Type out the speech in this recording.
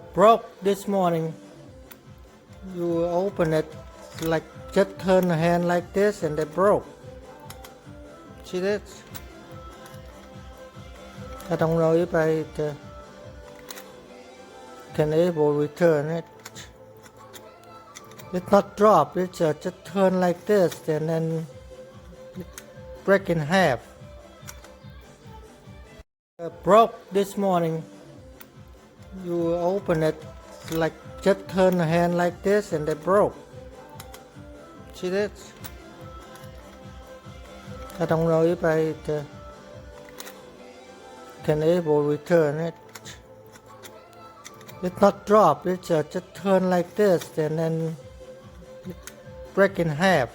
Broke this morning. You open it like just turn the hand like this and they broke. See this? I don't know if I can able return it. It's not drop, it's just turn like this and then it break in half. Broke this morning. You open it like just turn the hand like this and they broke. See this? I don't know if I can able return it. It's not drop, it's just turn like this and then it break in half.